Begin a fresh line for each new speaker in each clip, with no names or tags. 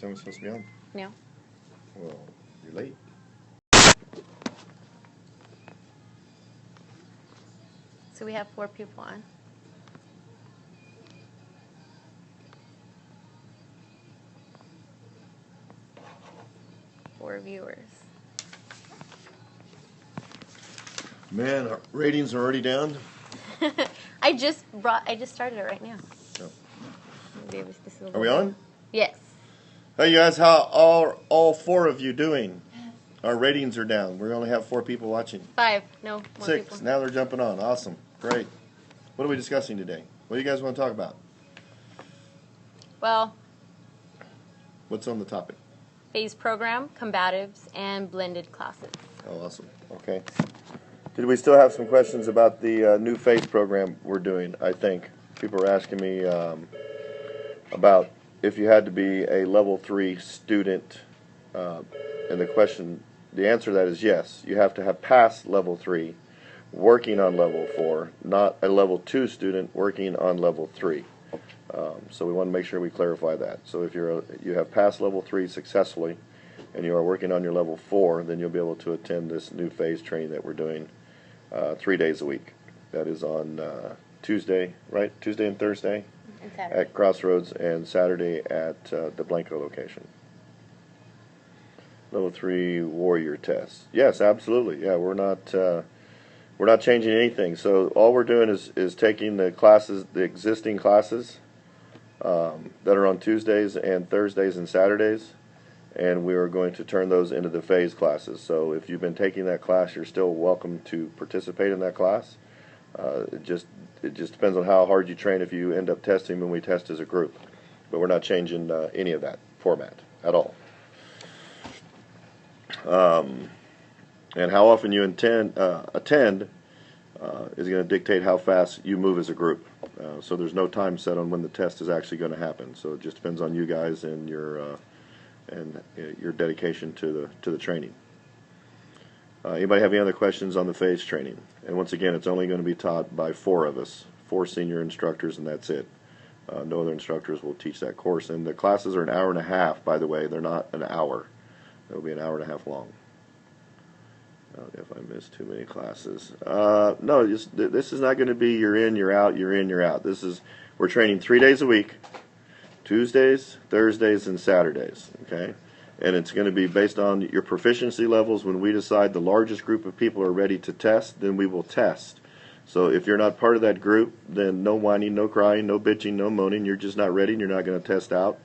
time we're supposed to be on?
No.
Well, you're late.
So we have 4 people on. Four viewers.
Man, our ratings are already down.
I just started it right now.
Oh.
Maybe this is a
Are
little
we on?
Yes.
Hey, you guys, how are all 4 of you doing? Our ratings are down. We only have 4 people watching.
5. No, more
6.
people.
Now they're jumping on. Awesome. Great. What are we discussing today? What do you guys want to talk about?
Well,
What's on the topic?
phase program, combatives, and blended classes.
Oh, awesome. Okay. Did we still have some questions about the new phase program we're doing, I think? People are asking me about if you had to be a level 3 student, and the answer to that is yes. You have to have passed level 3, working on level 4, not a level 2 student working on level 3. So we want to make sure we clarify that. So if you have passed level 3 successfully, and you are working on your level 4, then you'll be able to attend this new phase training that we're doing 3 days a week. That is on Tuesday, right? Tuesday and Thursday
And Saturday.
at Crossroads, and Saturday at the Blanco location. Level 3 warrior test. Yes, absolutely. Yeah, we're not changing anything. So all we're doing is taking the classes, the existing classes that are on Tuesdays and Thursdays and Saturdays, and we are going to turn those into the phase classes. So if you've been taking that class, you're still welcome to participate in that class. It just depends on how hard you train if you end up testing when we test as a group. But we're not changing any of that format at all. And how often you attend is going to dictate how fast you move as a group. So there's no time set on when the test is actually going to happen. So it just depends on you guys and your dedication to the training. Anybody have any other questions on the phase training? And once again, it's only going to be taught by 4 of us, 4 senior instructors, and that's it. No other instructors will teach that course. And the classes are an hour and a half, by the way. They're not an hour. They'll be an hour and a half long. If I missed too many classes. No, this is not going to be you're in, you're out, you're in, you're out. We're training 3 days a week, Tuesdays, Thursdays, and Saturdays, okay? And it's going to be based on your proficiency levels. When we decide the largest group of people are ready to test, then we will test. So if you're not part of that group, then no whining, no crying, no bitching, no moaning. You're just not ready and you're not going to test out.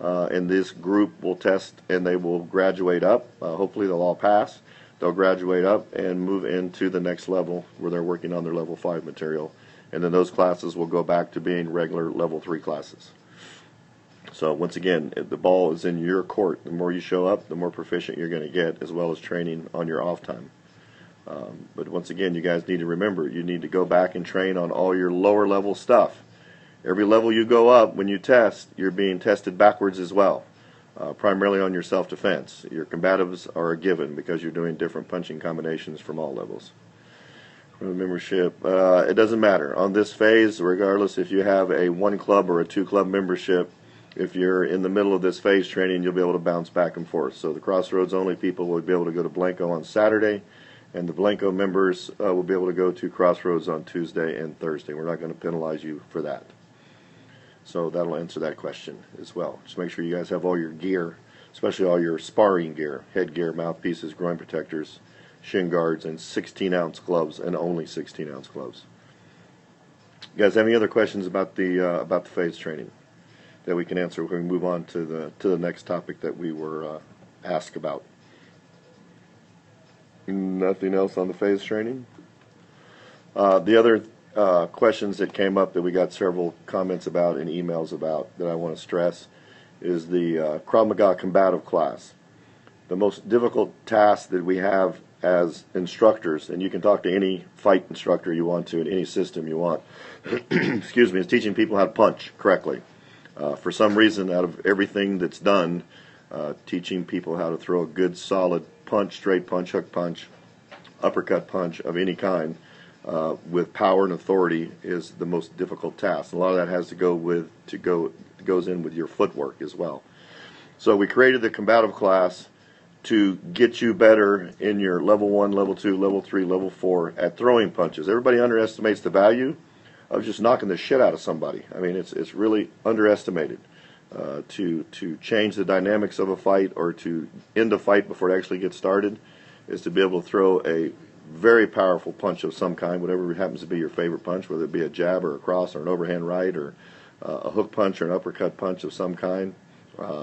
And this group will test and they will graduate up. Hopefully they'll all pass. They'll graduate up and move into the next level where they're working on their level 5 material. And then those classes will go back to being regular level 3 classes. So once again, the ball is in your court. The more you show up, the more proficient you're going to get, as well as training on your off time. But once again, you guys need to remember, you need to go back and train on all your lower level stuff. Every level you go up, when you test, you're being tested backwards as well. Primarily on your self-defense. Your combatives are a given because you're doing different punching combinations from all levels. Membership, it doesn't matter. On this phase, regardless if you have a 1 club or a 2 club membership, if you're in the middle of this phase training, you'll be able to bounce back and forth. So the Crossroads only people will be able to go to Blanco on Saturday, and the Blanco members will be able to go to Crossroads on Tuesday and Thursday. We're not going to penalize you for that. So that'll answer that question as well. Just make sure you guys have all your gear, especially all your sparring gear, headgear, mouthpieces, groin protectors, shin guards, and 16-ounce gloves, and only 16-ounce gloves. You guys have any other questions about the phase training that we can answer when we move on to the next topic that we were asked about? Nothing else on the phase training? The other questions that came up that we got several comments about and emails about that I want to stress is the Krav Maga combative class. The most difficult task that we have as instructors, and you can talk to any fight instructor you want to in any system you want, excuse me, is teaching people how to punch correctly. For some reason, out of everything that's done, teaching people how to throw a good solid punch, straight punch, hook punch, uppercut punch of any kind, with power and authority is the most difficult task. A lot of that has to go with goes in with your footwork as well. So we created the combative class to get you better in your level 1, level 2, level 3, level 4 at throwing punches. Everybody underestimates the value of just knocking the shit out of somebody. I mean, it's really underestimated. To change the dynamics of a fight or to end a fight before it actually gets started is to be able to throw a very powerful punch of some kind, whatever happens to be your favorite punch, whether it be a jab or a cross or an overhand right or a hook punch or an uppercut punch of some kind,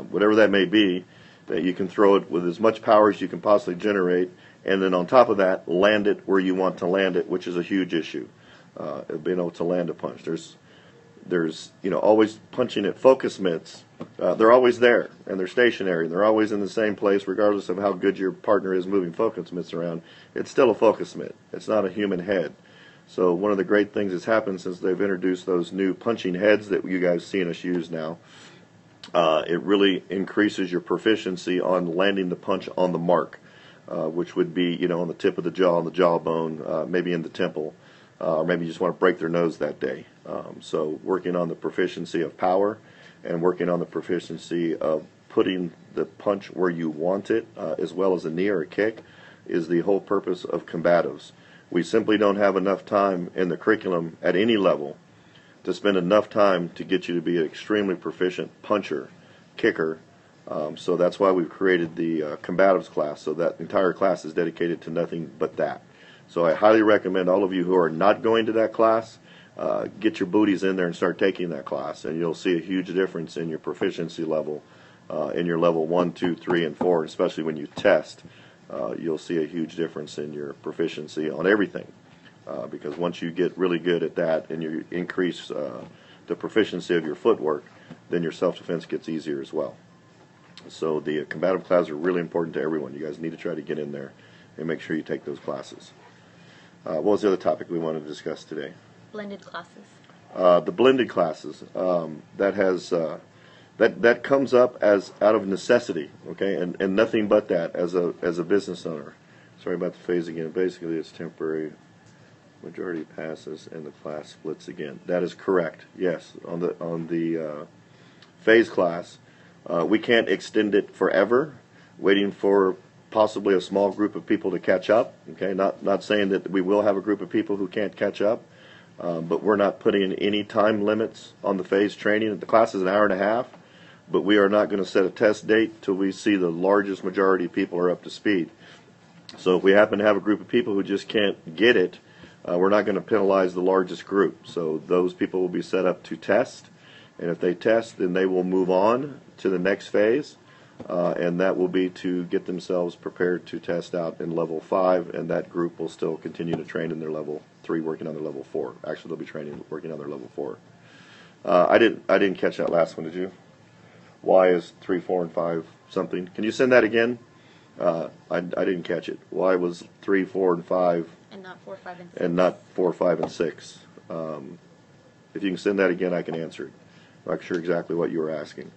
whatever that may be, that you can throw it with as much power as you can possibly generate, and then on top of that, land it where you want to land it, which is a huge issue. Being able to land a punch. There's always punching at focus mitts. They're always there, and they're stationary. They're always in the same place, regardless of how good your partner is moving focus mitts around. It's still a focus mitt. It's not a human head. So one of the great things that's happened since they've introduced those new punching heads that you guys seen us use now, it really increases your proficiency on landing the punch on the mark, which would be on the tip of the jaw, on the jawbone, maybe in the temple. Or maybe you just want to break their nose that day. So working on the proficiency of power and working on the proficiency of putting the punch where you want it, as well as a knee or a kick, is the whole purpose of combatives. We simply don't have enough time in the curriculum at any level to spend enough time to get you to be an extremely proficient puncher, kicker. So that's why we've created the combatives class, so that entire class is dedicated to nothing but that. So I highly recommend all of you who are not going to that class, get your booties in there and start taking that class, and you'll see a huge difference in your proficiency level, in your level 1, 2, 3, and 4, especially when you test. You'll see a huge difference in your proficiency on everything, because once you get really good at that and you increase the proficiency of your footwork, then your self-defense gets easier as well. So the combative classes are really important to everyone. You guys need to try to get in there and make sure you take those classes. What was the other topic we wanted to discuss today?
Blended classes.
The blended classes. That comes up as out of necessity, okay, and nothing but that as a business owner. Sorry about the phase again. Basically, it's temporary. Majority passes and the class splits again. That is correct. Yes, on the phase class, we can't extend it forever, waiting for possibly a small group of people to catch up. Okay, not saying that we will have a group of people who can't catch up, but we're not putting any time limits on the phase training. The class is an hour and a half, but we are not going to set a test date till we see the largest majority of people are up to speed. So if we happen to have a group of people who just can't get it, we're not going to penalize the largest group. So those people will be set up to test, and if they test, then they will move on to the next phase. And that will be to get themselves prepared to test out in level 5, and that group will still continue to train in their level 3, working on their level 4. Actually, they'll be training, working on their level 4. I didn't catch that last one, did you? Why is 3, 4, and 5 something? Can you send that again? I didn't catch it. Why was 3, 4, and 5
And not 4, 5, and 6.
and not 4, 5, and 6? If you can send that again, I can answer it. I'm not sure exactly what you were asking.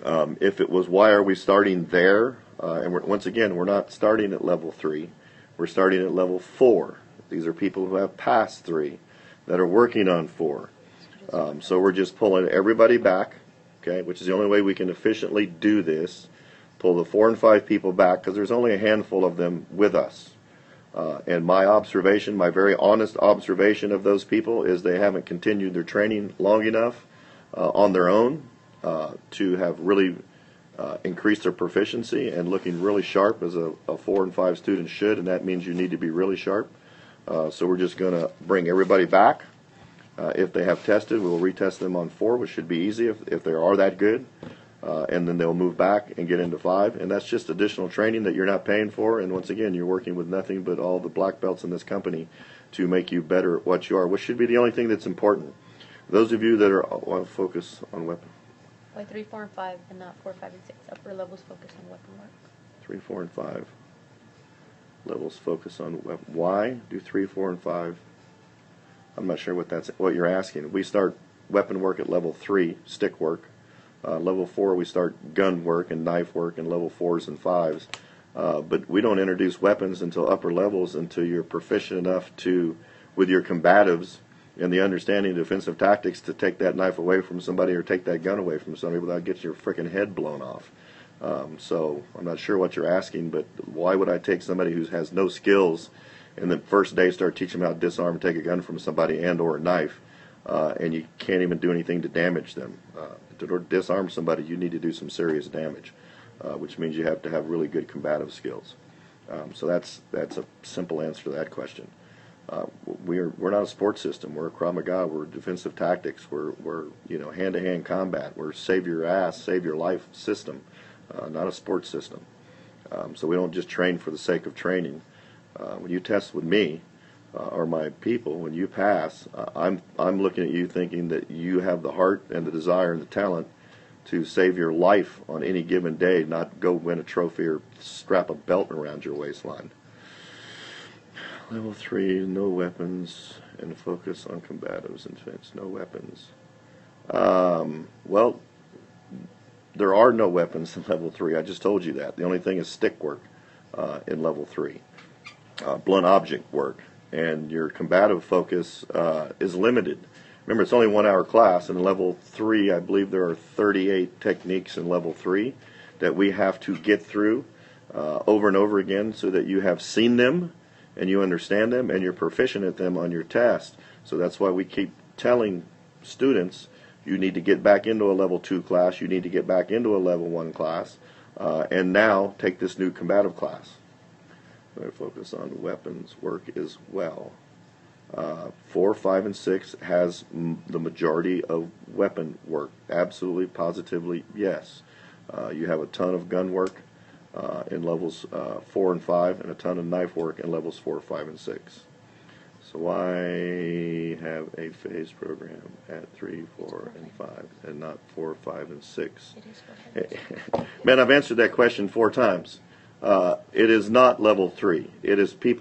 If it was why are we starting there, and once again, we're not starting at level 3. We're starting at level 4. These are people who have passed 3 that are working on 4. So we're just pulling everybody back, okay, which is the only way we can efficiently do this. Pull the 4 and 5 people back, because there's only a handful of them with us. And my observation, my very honest observation of those people, is they haven't continued their training long enough on their own to have really increased their proficiency and looking really sharp as a 4 and 5 student should, and that means you need to be really sharp. So we're just going to bring everybody back. If they have tested, we'll retest them on 4, which should be easy if they are that good. And then they'll move back and get into 5, and that's just additional training that you're not paying for. And once again, you're working with nothing but all the black belts in this company to make you better at what you are, which should be the only thing that's important. Those of you that are want to focus on weapon.
Why 3, 4, and 5, and not 4, 5, and 6? Upper levels focus on weapon work.
3, 4, and 5. Levels focus on weapon. Why do 3, 4, and 5? I'm not sure what you're asking. We start weapon work at level 3, stick work. Level 4, we start gun work and knife work, and level 4s and 5s. But we don't introduce weapons until upper levels, until you're proficient enough to, with your combatives, and the understanding of defensive tactics to take that knife away from somebody or take that gun away from somebody without getting your freaking head blown off. So I'm not sure what you're asking, but why would I take somebody who has no skills and the first day start teaching them how to disarm and take a gun from somebody and or a knife, and you can't even do anything to damage them? To disarm somebody, you need to do some serious damage, which means you have to have really good combative skills. So that's a simple answer to that question. We're not a sports system. We're a Krav Maga. We're defensive tactics. We're hand-to-hand combat. We're save your ass, save your life system, not a sports system. So we don't just train for the sake of training. When you test with me or my people, when you pass, I'm looking at you thinking that you have the heart and the desire and the talent to save your life on any given day, not go win a trophy or strap a belt around your waistline. Level 3, no weapons, and focus on combatives and defense. No weapons. Well, there are no weapons in level 3. I just told you that. The only thing is stick work in level 3. Blunt object work. And your combative focus is limited. Remember, it's only 1 hour class, and in level 3, I believe there are 38 techniques in level 3 that we have to get through over and over again so that you have seen them and you understand them and you're proficient at them on your test. So that's why we keep telling students, you need to get back into a level 2 class, you need to get back into a level 1 class, and now take this new combative class. I'm going to focus on weapons work as well. 4, 5, and 6 has the majority of weapon work. Absolutely, positively, yes. You have a ton of gun work in levels 4 and 5, and a ton of knife work in levels 4, 5, and 6. So why have a phase program at 3, 4, and 5, and not 4, 5, and 6? Man, I've answered that question 4 times. It is not level 3. It is people